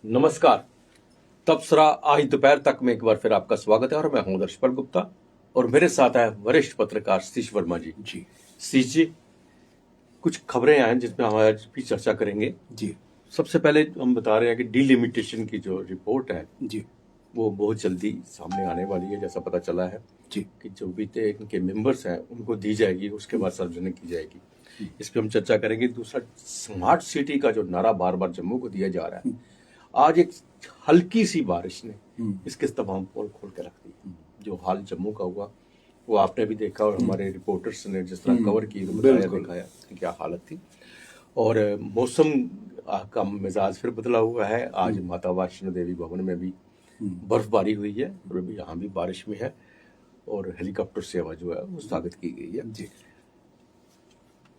नमस्कार। तबसरा आज दोपहर तक में एक बार फिर आपका स्वागत है और मैं हूं दर्शपाल गुप्ता और मेरे साथ है वरिष्ठ पत्रकार सतीश वर्मा जी। सतीश जी, कुछ खबरें हैं जिसमें हम आज भी चर्चा करेंगे। जी, सबसे पहले हम बता रहे हैं कि डिलिमिटेशन की जो रिपोर्ट है जी, वो बहुत जल्दी सामने आने वाली है, जैसा पता चला है जी, कि जो भी इनके मेंबर्स हैं उनको दी जाएगी, उसके बाद सार्वजनिक की जाएगी। इस पर हम चर्चा करेंगे। दूसरा, स्मार्ट सिटी का जो नारा बार बार जम्मू को दिया जा रहा है, आज एक हल्की सी बारिश ने इसके तमाम पोल खोल के रख दी। जो हाल जम्मू का हुआ वो आपने भी देखा और हमारे रिपोर्टर्स ने जिस तरह कवर की तो बताया दिखाया कि क्या हालत थी। और मौसम का मिजाज फिर बदला हुआ है। आज माता वैष्णो देवी भवन में भी बर्फबारी हुई है और अभी यहाँ भी बारिश में है और हेलीकॉप्टर सेवा जो है वो स्थगित की गई है। जी,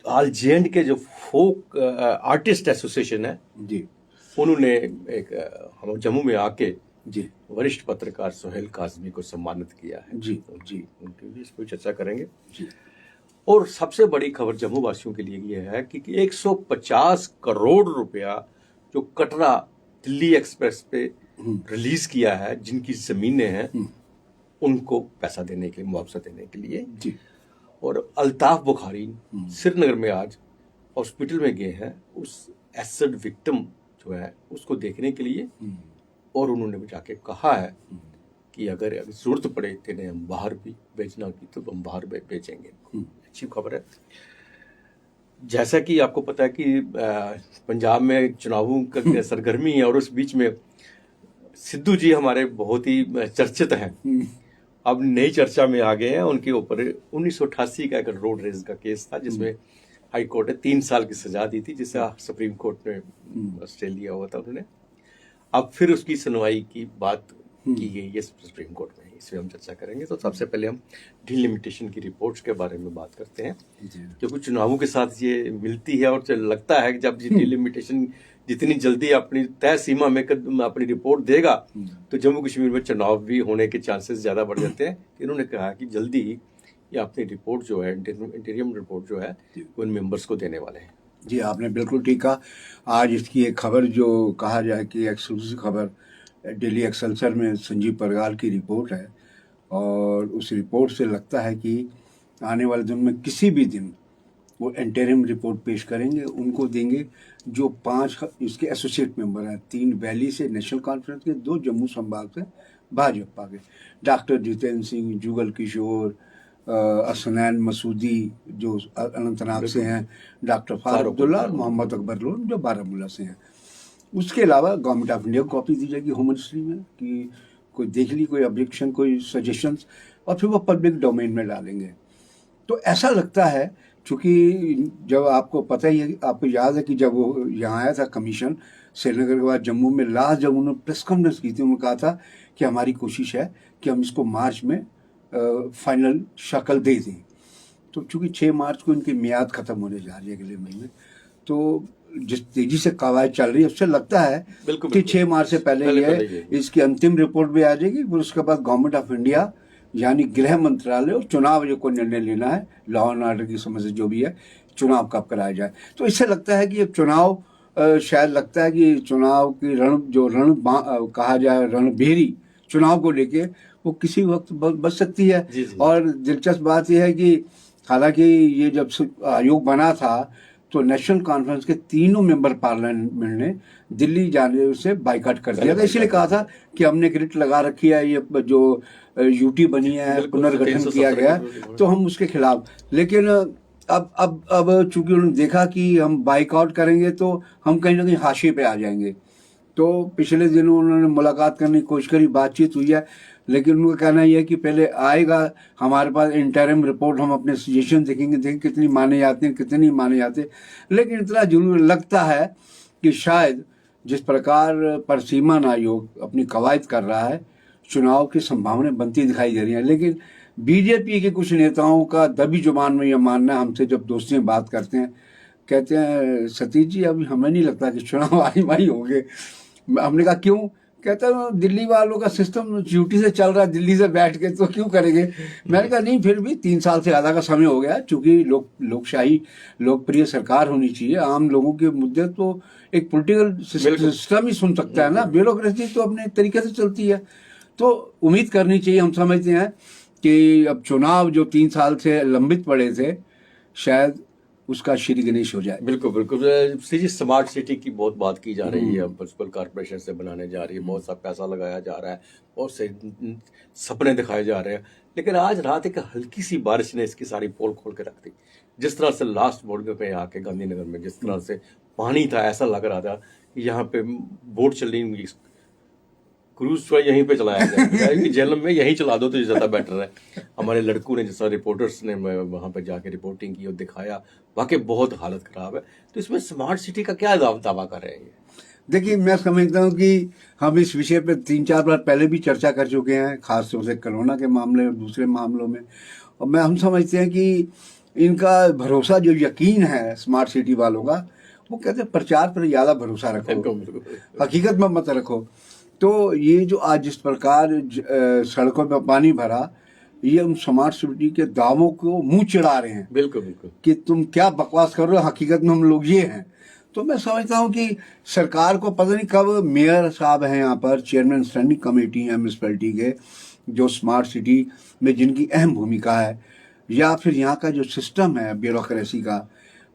आज जे के जो फोक आर्टिस्ट एसोसिएशन है जी, उन्होंने एक हम जम्मू में आके जी, वरिष्ठ पत्रकार सोहेल काजमी को सम्मानित किया है। जी, जी, उनकी भी इस पर चर्चा करेंगे। जी, और सबसे बड़ी खबर जम्मू वासियों के लिए ये है कि 150 करोड़ रुपया जो कटरा दिल्ली एक्सप्रेस पे रिलीज किया है, जिनकी जमीनें हैं उनको पैसा देने के लिए, मुआवजा देने के लिए। जी, और अल्ताफ बुखारी श्रीनगर में आज हॉस्पिटल में गए हैं उस एसिड विक्टिम जो है उसको देखने के लिए, और उन्होंने भी जाके कहा है कि अगर जरूरत पड़े तो हम बाहर भी बेचना की तो हम बाहर बेचेंगे। अच्छी खबर है। जैसा कि आपको पता है कि पंजाब में चुनावों का सरगर्मी है और उस बीच में सिद्धू जी हमारे बहुत ही चर्चित हैं। अब नई चर्चा में आ गए हैं। उनके ऊपर 1988 का एक रोड रेज का केस था जिसमें हाई कोर्ट ने 3 साल की सजा दी थी, जिसे सुप्रीम कोर्ट ने स्टे लिया हुआ था उन्होंने। अब फिर उसकी सुनवाई की बात की गई है सुप्रीम कोर्ट में, इसमें हम चर्चा करेंगे। तो सबसे पहले हम डिलिमिटेशन की रिपोर्ट्स के बारे में बात करते हैं, क्योंकि चुनावों के साथ ये मिलती है और लगता है कि जब डिलिमिटेशन जितनी जल्दी अपनी तय सीमा में अपनी रिपोर्ट देगा तो जम्मू कश्मीर में चुनाव भी होने के चांसेस ज़्यादा बढ़ जाते हैं। इन्होंने कहा कि जल्दी ही ये अपनी रिपोर्ट जो है, इंटीरियम रिपोर्ट जो है, उन मेंबर्स को देने वाले हैं। जी, आपने बिल्कुल ठीक कहा। आज इसकी एक खबर जो कहा जाए कि एक्सक्लूसिव खबर डेली एक्सेलसियर में संजीव परगाल की रिपोर्ट है, और उस रिपोर्ट से लगता है कि आने वाले दिन में किसी भी दिन वो इंटरिम रिपोर्ट पेश करेंगे, उनको देंगे। जो 5 इसके एसोसिएट मेंबर हैं, 3 वैली से नेशनल कॉन्फ्रेंस के, 2 जम्मू संभाग से भाजपा के, डॉक्टर जितेंद्र सिंह, जुगल किशोर, असनैन मसूदी जो अनंतनाग से हैं, डॉक्टर फारूक अब्दुल्ला और मोहम्मद अकबर लोन जो बारामूला से हैं। उसके अलावा गवर्नमेंट ऑफ इंडिया को कॉपी दी जाएगी होम मिनिस्ट्री में कि कोई देख ली, कोई ऑब्जेक्शन, कोई सजेशंस, और फिर वो पब्लिक डोमेन में डालेंगे। तो ऐसा लगता है, चूँकि जब आपको पता ही है, आपको याद है कि जब वो यहाँ आया था कमीशन श्रीनगर के बाद जम्मू में, लास्ट जब उन्होंने प्रेस कॉन्फ्रेंस की थी, उन्होंने कहा था कि हमारी कोशिश है कि हम इसको मार्च में फाइनल शक्ल दे दें। तो चूँकि 6 मार्च को इनकी मियाद ख़त्म होने जा रही है अगले महीने, तो जिस तेज़ी से कवायद चल रही है उससे लगता है कि 6 मार्च से पहले इसकी अंतिम रिपोर्ट भी आ जाएगी। फिर उसके बाद गवर्नमेंट ऑफ इंडिया यानी गृह मंत्रालय और चुनाव जो को निर्णय लेना है, लॉ एंड ऑर्डर की समस्या जो भी है, चुनाव कब कराया जाए। तो इससे लगता है कि ये चुनाव शायद लगता है कि चुनाव की कहा जाए रणभेरी चुनाव को लेके वो किसी वक्त बच सकती है। और दिलचस्प बात यह है कि हालांकि ये जब आयोग बना था तो नेशनल कॉन्फ्रेंस के 3 मेंबर पार्लियामेंट ने दिल्ली जाने से बाइकाट कर दिया था। इसलिए कहा था कि हमने रिट लगा रखी है, ये जो यूटी बनी है, पुनर्गठन किया गया, तो हम उसके खिलाफ। लेकिन अब चूंकि उन्होंने देखा कि हम बाइकआउट करेंगे तो हम कहीं ना कहीं हाशिए पे आ जाएंगे, तो पिछले दिनों उन्होंने मुलाकात करने की कोशिश करी, बातचीत हुई है, लेकिन उनका कहना यह है कि पहले आएगा हमारे पास इंटरिम रिपोर्ट, हम अपने सजेशन देखेंगे कितनी माने जाते हैं कितनी माने जाते। लेकिन इतना जरूर लगता है कि शायद जिस प्रकार पर सीमान आयोग अपनी कवायद कर रहा है, चुनाव की संभावना बनती दिखाई दे रही है। लेकिन बीजेपी के कुछ नेताओं का दबी जुबान में यह मानना, हमसे जब दोस्ती में बात करते हैं, कहते हैं सतीश जी अभी हमें नहीं लगता कि चुनाव आनी होंगे। हमने कहा क्यों? कहता है दिल्ली वालों का सिस्टम ड्यूटी से चल रहा है, दिल्ली से बैठ के, तो क्यों करेंगे। मैंने कहा नहीं, फिर भी 3 साल से ज़्यादा का समय हो गया, चूँकि लोकशाही लोकप्रिय सरकार होनी चाहिए, आम लोगों के मुद्दे तो एक पॉलिटिकल सिस्टम ही सुन सकता है ना, ब्यूरोक्रेसी तो अपने तरीके से चलती है। तो उम्मीद करनी चाहिए, हम समझते हैं कि अब चुनाव जो 3 साल से लंबित पड़े थे, शायद उसका श्री गणेश हो जाए। बिल्कुल बिल्कुल। जी, स्मार्ट सिटी की बहुत बात की जा रही है, म्युनिसिपल कॉर्पोरेशन से बनाने जा रही है, बहुत सा पैसा लगाया जा रहा है, बहुत से सपने दिखाए जा रहे हैं, लेकिन आज रात एक हल्की सी बारिश ने इसकी सारी पोल खोल के रख दी। जिस तरह से लास्ट बोर्ड पे आके गांधीनगर में जिस तरह से पानी था, ऐसा लग रहा था कि यहाँ पे बोट चल रही होंगी, क्रूज जो है यहीं पे चलाया जाए कि जेल में यहीं चला दो तो ज़्यादा बेटर है। हमारे लड़कों ने, जैसा रिपोर्टर्स ने वहाँ पे जाके रिपोर्टिंग की और दिखाया, वाकई बहुत हालत ख़राब है। तो इसमें स्मार्ट सिटी का क्या दावा कर रहे हैं? देखिए, मैं समझता हूँ कि हम इस विषय पे 3-4 बार पहले भी चर्चा कर चुके हैं, खासतौर से कोरोना के मामले और दूसरे मामलों में। और हम समझते हैं कि इनका भरोसा, जो यकीन है स्मार्ट सिटी वालों का, वो कहते हैं प्रचार पर ज़्यादा भरोसा रखो, हकीकत में मत रखो। तो ये जो आज जिस प्रकार सड़कों में पानी भरा, ये हम स्मार्ट सिटी के दावों को मुंह चिढ़ा रहे हैं। बिल्कुल बिल्कुल, कि तुम क्या बकवास कर रहे हो, हकीकत में हम लोग ये हैं। तो मैं समझता हूँ कि सरकार को पता नहीं कब, मेयर साहब हैं यहाँ पर, चेयरमैन स्टैंडिंग कमेटी है म्यूनसिपैलिटी के, जो स्मार्ट सिटी में जिनकी अहम भूमिका है, या फिर यहाँ का जो सिस्टम है ब्यूरोक्रेसी का,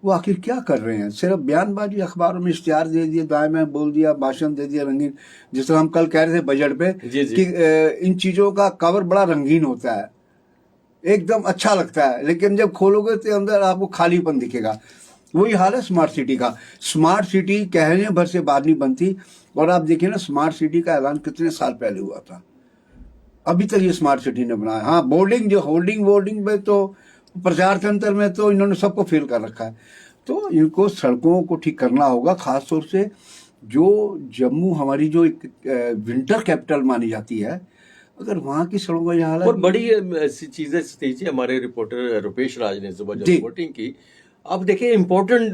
वो आखिर क्या कर रहे हैं? सिर्फ बयानबाजी, अखबारों में इश्तिहार दे दिए, दाएं में बोल दिया, भाषण दे दिया रंगीन। जिस तरह हम कल कह रहे थे बजट पे कि इन चीज़ों का कवर बड़ा रंगीन होता है, एकदम अच्छा लगता है, लेकिन जब खोलोगे तो अंदर आपको खालीपन दिखेगा। वही हाल है स्मार्ट सिटी का। स्मार्ट सिटी कहने भर से बात नहीं बनती। और आप देखिए ना, स्मार्ट सिटी का ऐलान कितने साल पहले हुआ था, अभी तक ये स्मार्ट सिटी ने बनाया। हाँ, बोर्डिंग, जो होल्डिंग में तो प्रचार तंत्र में तो इन्होंने सबको फेल कर रखा है। तो इनको सड़कों को ठीक करना होगा, खासतौर से जो जम्मू हमारी जो एक विंटर कैपिटल मानी जाती है, अगर वहाँ की सड़कों का यह हालत। और बड़ी ऐसी चीजें थी, हमारे रिपोर्टर रुपेश राज ने सुबह जब रिपोर्टिंग की, अब देखिए इम्पोर्टेंट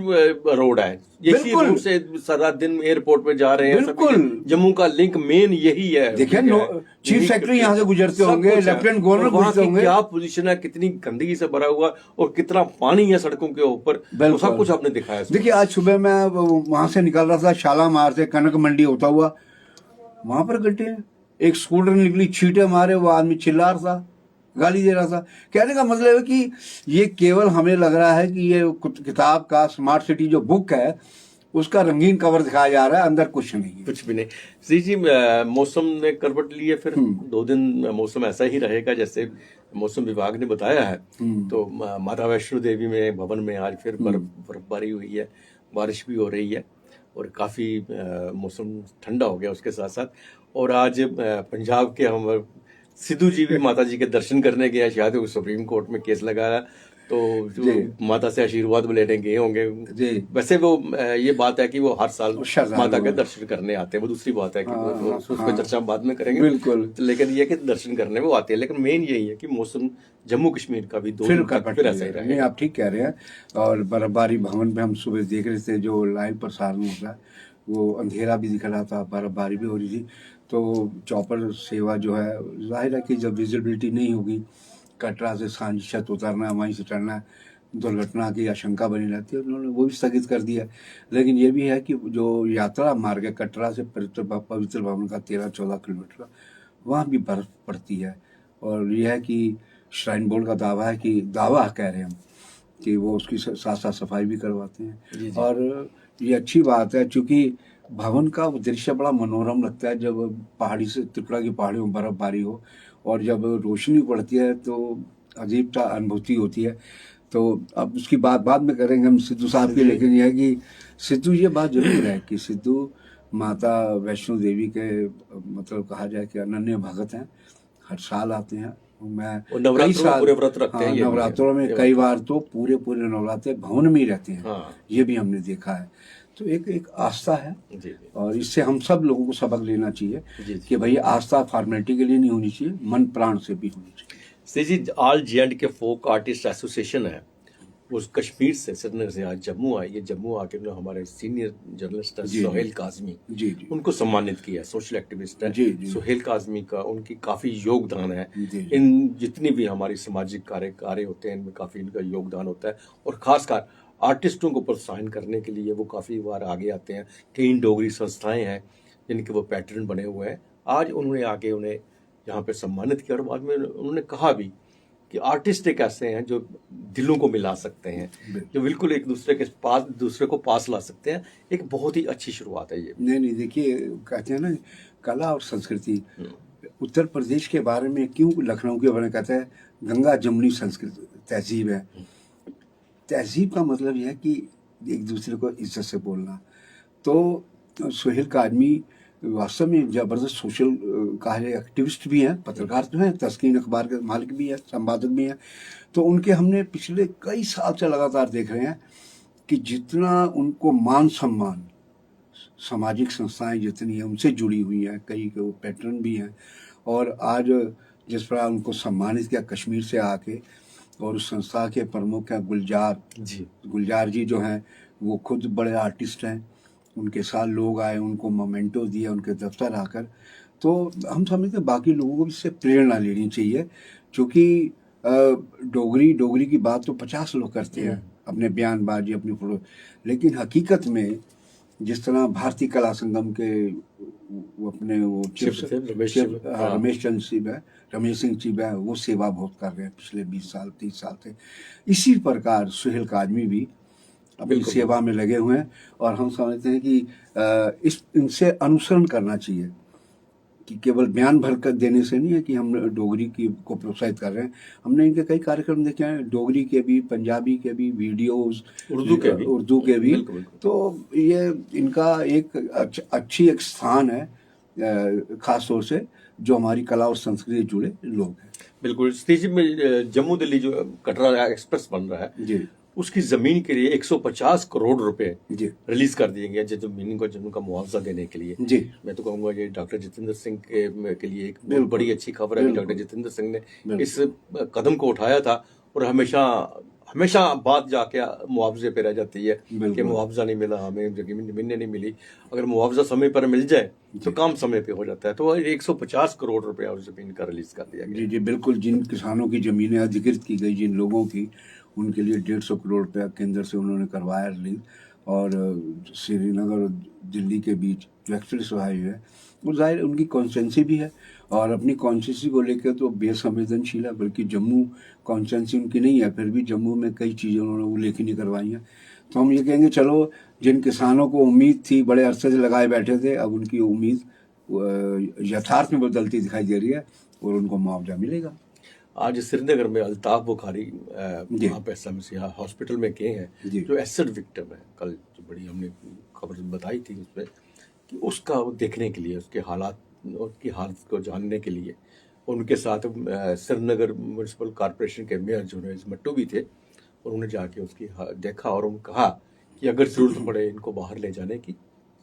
रोड है, इसी रोड से सारा दिन एयरपोर्ट पे जा रहे हैं। बिल्कुल, जम्मू का लिंक मेन यही है। देखिए, चीफ सेक्रेटरी यहाँ से गुजरते होंगे, लेफ्टिनेंट गवर्नर गुजरते होंगे। क्या पोजीशन है, कितनी गंदगी से भरा हुआ और कितना पानी है सड़कों के ऊपर, तो सब कुछ आपने दिखाया। देखिए, आज सुबह मैं वहां से निकल रहा था, शालामार से कनक मंडी होता हुआ, वहां पर गड्ढे, एक स्कूटर निकली, छींटे मारे, वो आदमी चिल्ला रहा था, गाली दे रहा था। कहने का मतलब है कि ये केवल हमें लग रहा है कि ये किताब का स्मार्ट सिटी जो बुक है उसका रंगीन कवर दिखाया जा रहा है, अंदर कुछ नहीं, कुछ भी नहीं। जी, मौसम ने करवट ली है, फिर 2 दिन मौसम ऐसा ही रहेगा जैसे मौसम विभाग ने बताया है। तो माता वैष्णो देवी में भवन में आज फिर बर्फबारी हुई है, बारिश भी हो रही है और काफ़ी मौसम ठंडा हो गया उसके साथ साथ। और आज पंजाब के हम सिद्धू जी भी माता जी के दर्शन करने गए, शायद वो सुप्रीम कोर्ट में केस लगाया, तो जो माता से आशीर्वाद लेने गए होंगे। वैसे वो ये बात है कि वो हर साल माता के दर्शन करने आते हैं, वो दूसरी बात है कि उस पर चर्चा बाद में करेंगे। बिल्कुल, लेकिन ये कि दर्शन करने वो आते हैं, लेकिन मेन यही है कि मौसम जम्मू कश्मीर का भी 2 दिन फिर ऐसा ही रहा। नहीं, आप ठीक कह रहे हैं। और बर्फबारी भवन पे हम सुबह देख रहे थे, जो लाइव प्रसारण होता है, वो अंधेरा भी दिख रहा था, बर्फबारी भी हो रही थी। तो चॉपर सेवा जो है, जाहिर है कि जब विजिबिलिटी नहीं होगी, कटरा से सांझ छत उतरना, वहीं से चढ़ना, दुर्घटना की आशंका बनी रहती है, उन्होंने वो भी स्थगित कर दिया। लेकिन ये भी है कि जो यात्रा मार्ग है कटरा से पवित्र भवन का 13-14 किलोमीटर, वहाँ भी बर्फ पड़ती है। और यह है कि श्राइन बोर्ड का दावा है, कि दावा कह रहे हैं हम, कि वो उसकी साथ साथ सफाई भी करवाते हैं। और ये अच्छी बात है, चूँकि भवन का दृश्य बड़ा मनोरम लगता है जब पहाड़ी से, त्रिपुरा की पहाड़ियों में बर्फबारी हो और जब रोशनी पड़ती है तो अजीब सा अनुभूति होती है। तो अब उसकी बात बाद में करेंगे हम सिद्धू साहब की, लेकिन यह है कि सिद्धू, ये बात जरूर है कि सिद्धू माता वैष्णो देवी के, मतलब कहा जाए कि अनन्य भगत हैं, हर साल आते हैं। मैं कई साल पूरे व्रत रखते हैं, नवरात्रों में कई बार तो पूरे नवरात्रे भवन में ही रहते हैं। ये भी हमने देखा है। तो एक आस्था है, और इससे हम सब लोगों को सबक लेना चाहिए कि भाई आस्था फॉर्मेलिटी के लिए नहीं होनी चाहिए, मन प्राण से भी होनी चाहिए। जी, ऑल J&K के फोक आर्टिस्ट एसोसिएशन है, उस कश्मीर से, श्रीनगर से आज जम्मू आए। ये जम्मू आके हमारे सीनियर जर्नलिस्ट है सोहेल काजमी, उनको सम्मानित किया। सोशल एक्टिविस्ट है सोहेल काजमी का, उनकी काफ़ी योगदान है इन जितनी भी हमारी सामाजिक कार्य होते हैं, इनमें काफ़ी इनका योगदान होता है। और ख़ासकर आर्टिस्टों को प्रोत्साहन करने के लिए वो काफ़ी बार आगे आते हैं। कई डोगरी संस्थाएं हैं जिनके वो पैटर्न बने हुए हैं। आज उन्होंने आगे उन्हें यहाँ पे सम्मानित किया और बाद में उन्होंने कहा भी कि आर्टिस्ट एक ऐसे हैं जो दिलों को मिला सकते हैं, जो बिल्कुल एक दूसरे के पास दूसरे को पास ला सकते हैं। एक बहुत ही अच्छी शुरुआत है ये। नहीं, देखिए कहते हैं ना, कला और संस्कृति। उत्तर प्रदेश के बारे में क्यों लखनऊ के बारे में कहते हैं गंगा जमुनी संस्कृति तहजीब है। तहजीब का मतलब यह है कि एक दूसरे को इज्जत से बोलना। तो सोहेल कादमी वास्तव में ज़बरदस्त सोशल कहा जाए एक्टिविस्ट भी हैं, पत्रकार तो हैं, तस्कीन अखबार के मालिक भी हैं, संपादक भी हैं। तो उनके हमने पिछले कई साल से लगातार देख रहे हैं कि जितना उनको मान सम्मान सामाजिक संस्थाएं जितनी हैं उनसे जुड़ी हुई हैं, कई के वो पैटर्न भी हैं। और आज जिस प्रकार उनको सम्मानित किया कश्मीर से आके, और उस संस्था के प्रमुख हैं गुलजार जी जो हैं, वो खुद बड़े आर्टिस्ट हैं। उनके साथ लोग आए, उनको मोमेंटो दिया उनके दफ्तर आकर। तो हम समझते हैं बाकी लोगों को भी इससे प्रेरणा लेनी चाहिए, क्योंकि डोगरी की बात तो 50 लोग करते हैं अपने बयानबाजी अपनी फोटो, लेकिन हकीकत में जिस तरह भारतीय कला संगम के वो अपने वो रमेश सिंह चिब है, वो सेवा बहुत कर रहे हैं पिछले 20 साल 30 साल से। इसी प्रकार सोहेल कादमी भी अपनी सेवा में लगे हुए हैं। और हम समझते हैं कि इनसे अनुसरण करना चाहिए कि केवल बयान भर कर देने से नहीं है कि हम डोगरी को प्रोत्साहित कर रहे हैं। हमने इनके कई कार्यक्रम देखे हैं, डोगरी के भी, पंजाबी के भी वीडियोस, उर्दू के भी। तो ये इनका एक अच्छी एक स्थान है, खास तौर से जो हमारी कला और संस्कृति से जुड़े लोग हैं। बिल्कुल। में जम्मू दिल्ली जो कटरा एक्सप्रेस बन रहा है जी, उसकी जमीन के लिए 150 करोड़ रुपए रिलीज कर दिए गए जमीन को जिनका मुआवजा देने के लिए जी। मैं तो कहूँगा ये डॉक्टर जितेंद्र सिंह के लिए एक बहुत बड़ी अच्छी खबर है कि डॉक्टर जितेंद्र सिंह ने इस कदम को उठाया था। और हमेशा बात जाके मुआवजे पे रह जाती है कि मुआवजा नहीं मिला, हमें जमीन नहीं मिली। अगर मुआवजा समय पर मिल जाए तो काम समय पे हो जाता है। तो 150 करोड़ रुपया उस जमीन का रिलीज कर दिया गया। जी, बिल्कुल। जिन किसानों की जमीनें अधिकृत की गई, जिन लोगों की, उनके लिए 150 करोड़ रुपया केंद्र से उन्होंने करवाया रिलीज। और श्रीनगर और दिल्ली के बीच जो एक्सप्रेस हाईवे है, वो जाहिर उनकी कॉन्स्टिट्यूंसी भी है और अपनी कॉन्स्टिट्यूंसी को लेकर तो बेसंवेदनशील है। बल्कि जम्मू कॉन्स्टिट्यूंसी उनकी नहीं है, फिर भी जम्मू में कई चीज़ें उन्होंने उल्लेखनीय करवाई हैं। तो हम ये कहेंगे चलो, जिन किसानों को उम्मीद थी, बड़े अरसे से लगाए बैठे थे, अब उनकी उम्मीद यथार्थ में बदलती दिखाई दे रही है और उनको मुआवजा मिलेगा। आज श्रीनगर में अल्ताफ बुखारी वहाँ पे SMC हॉस्पिटल में गए हैं, जो एसिड विक्टिम है। कल जो बड़ी हमने खबर बताई थी उस पर कि उसका देखने के लिए, उसके हालात, उसकी हालत को जानने के लिए उनके साथ श्रीनगर म्यूनसिपल कॉरपोरेशन के मेयर जो मट्टू भी थे, और उन्होंने जाके उसकी देखा और उन्होंने कहा कि अगर जरूरत पड़े इनको बाहर ले जाने की,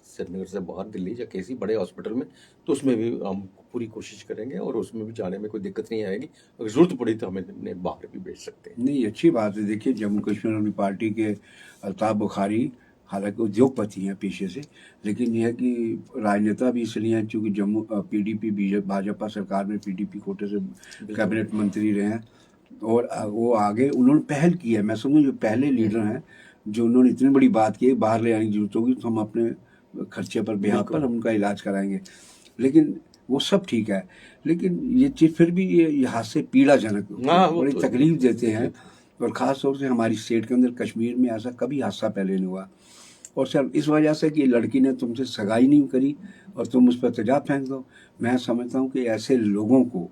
श्रीनगर से बाहर दिल्ली या किसी बड़े हॉस्पिटल में, तो उसमें भी हम पूरी कोशिश करेंगे और उसमें भी जाने में कोई दिक्कत नहीं आएगी। अगर जरूरत पड़ी तो हमें बाहर भी भेज सकते हैं। नहीं, अच्छी बात है। देखिए, जम्मू कश्मीर अपनी पार्टी के अल्ताफ बुखारी हालांकि उद्योगपति हैं पेशे से, लेकिन यह है कि राजनेता भी इसलिए हैं क्योंकि जम्मू PDP भाजपा सरकार में PDP कोटे से कैबिनेट मंत्री रहे हैं। और वो आगे उन्होंने पहल की है। मैं समझूँ जो पहले लीडर हैं जो उन्होंने इतनी बड़ी बात की, बाहर ले आने की जरूरत होगी तो हम अपने खर्चे पर ब्याह पर हम उनका इलाज कराएंगे। लेकिन वो सब ठीक है, लेकिन ये चीज़ फिर भी ये हादसे पीड़ाजनक, बड़ी तकलीफ देते हैं। और ख़ास तौर से हमारी स्टेट के अंदर कश्मीर में ऐसा कभी हादसा पहले नहीं हुआ। और सिर्फ इस वजह से कि लड़की ने तुमसे सगाई नहीं करी और तुम उस पर तेजाब फेंक दो। मैं समझता हूँ कि ऐसे लोगों को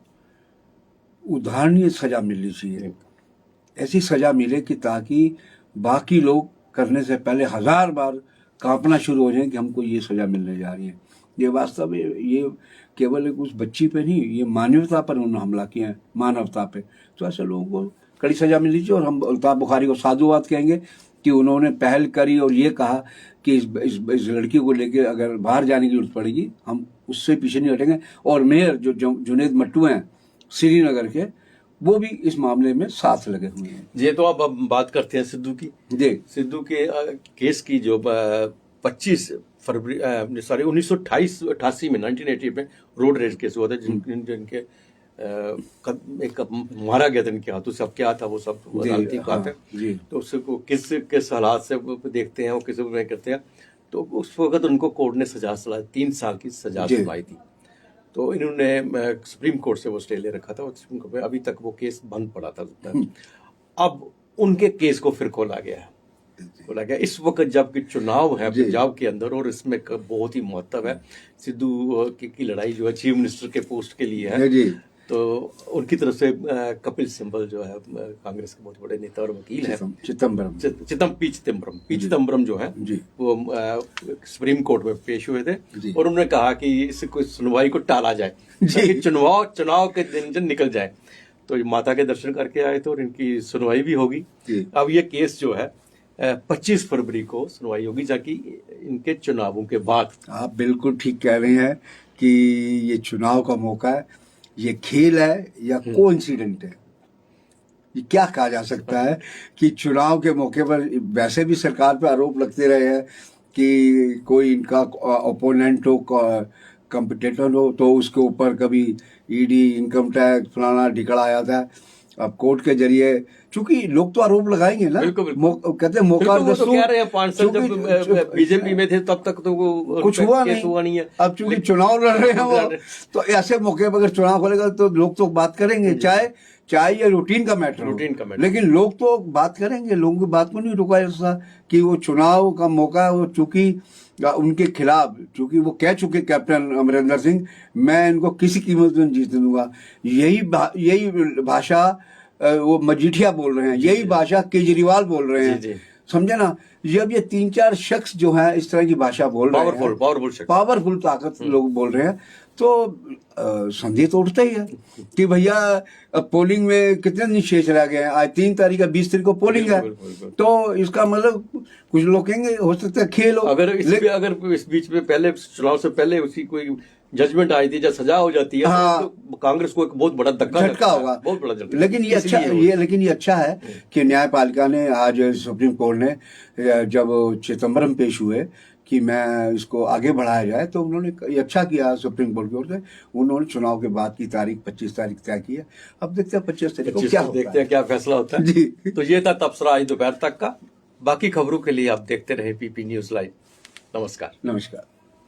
उदाहरणीय सज़ा मिलनी चाहिए। ऐसी सज़ा मिले कि ताकि बाकी लोग करने से पहले 1000 बार कांपना शुरू हो जाए कि हमको ये सज़ा मिलने जा रही है। ये वास्तव में ये केवल एक उस बच्ची पे नहीं, ये मानवता पर उन्होंने हमला किया है, मानवता पे। तो ऐसे लोगों को कड़ी सज़ा मिलनी चाहिए। और हम अल्ताफ बुखारी को साधुवाद कहेंगे कि उन्होंने पहल करी और ये कहा कि इस लड़की को लेकर अगर बाहर जाने की जरूरत पड़ेगी हम उससे पीछे नहीं हटेंगे। और मेयर जो जुनेद मट्टू हैं श्रीनगर के, वो भी इस मामले में साथ लगे हुए हैं। ये तो अब बात करते हैं सिद्धू की। सिद्धू के केस की जो 25 फरवरी 1988 में 1980 में रोड रेज केस हुआ था, जिनके एक मारा गया था इनके हाथों से। अब क्या था वो सब अदालती बात है। जी। तो उसको किस हालात से वो देखते हैं, वो किस नहीं करते हैं। तो उस वक्त उनको कोर्ट ने सजा सुनाई, 3 साल की सजा सुनाई थी। तो इन्होंने सुप्रीम कोर्ट से वो स्टे ले रखा था और सुप्रीम कोर्ट में अभी तक वो केस बंद पड़ा था। अब उनके केस को फिर खोला गया है। बोला गया इस वक्त जबकि चुनाव है पंजाब के अंदर और इसमें बहुत ही महत्व है। सिद्धू की लड़ाई जो है चीफ मिनिस्टर के पोस्ट के लिए है। जी। तो उनकी तरफ से कपिल सिब्बल जो है कांग्रेस के बहुत बड़े नेता और वकील है, पी चिदम्बरम जो है वो सुप्रीम कोर्ट में पेश हुए थे और उन्होंने कहा कि इस कोई सुनवाई को टाला जाए ताकि चुनाव के दिन निकल जाए। तो माता के दर्शन करके आए थे और इनकी सुनवाई भी होगी। अब ये केस जो है 25 फरवरी को सुनवाई होगी, जाकि इनके चुनावों के बाद। आप बिल्कुल ठीक कह रहे हैं कि ये चुनाव का मौका है, ये खेल है या कोइंसिडेंट है, ये क्या कहा जा सकता है कि चुनाव के मौके पर वैसे भी सरकार पे आरोप लगते रहे हैं कि कोई इनका ओपोनेंट हो, कंपिटिटर हो, तो उसके ऊपर कभी ईडी, इनकम टैक्स, फलाना ढिकड़ा आया था। अब कोर्ट के जरिए, चूंकि लोग तो आरोप लगाएंगे ना, कहते हैं मौका तो कह रहे हैं 5 साल जब बीजेपी में थे तब तक तो वो कुछ हुआ नहीं है। अब चूंकि चुनाव लड़ रहे हैं वो, तो ऐसे मौके पर अगर चुनाव खोलेगा तो लोग तो बात करेंगे, चाहे ये रूटीन का मैटर हो, लेकिन लोग तो बात करेंगे। लोगों की बात को नहीं रुका ऐसा कि वो चुनाव का मौका है, वो चूंकि उनके खिलाफ, चूंकि वो कह चुके कैप्टन अमरिंदर सिंह, मैं इनको किसी कीमत में जीतने दूंगा। यही भाषा वो मजीठिया बोल रहे हैं, यही भाषा केजरीवाल बोल रहे हैं, समझे ना। जब ये 3-4 शख्स जो है इस तरह की भाषा बोल रहे हैं, पावरफुल ताकत लोग बोल रहे हैं, तो संदेह तो उठता ही है कि भैया पोलिंग में कितने दिन शेष रह गए हैं। आज 3 तारीख या 20 तारीख को पोलिंग है, तो इसका मतलब कुछ लोग कहेंगे हो सकता है खेल हो। अगर इस बीच में पहले चुनाव से पहले उसकी कोई जजमेंट आई थी, जब सजा हो जाती है, हाँ, तो कांग्रेस को एक बहुत बड़ा झटका होगा, बहुत बड़ा झटका। लेकिन ये अच्छा है कि न्यायपालिका ने आज, सुप्रीम कोर्ट ने जब चिदम्बरम पेश हुए कि मैं इसको आगे बढ़ाया जाए, तो उन्होंने अच्छा किया। सुप्रीम कोर्ट की ओर से उन्होंने चुनाव के बाद की तारीख 25 तारीख तय की है। अब देखते हैं 25 तारीख को क्या देखते हैं क्या फैसला होता है जी। तो ये था तबसरा आज दोपहर तक का। बाकी खबरों के लिए आप देखते रहे पीपी न्यूज लाइव। नमस्कार।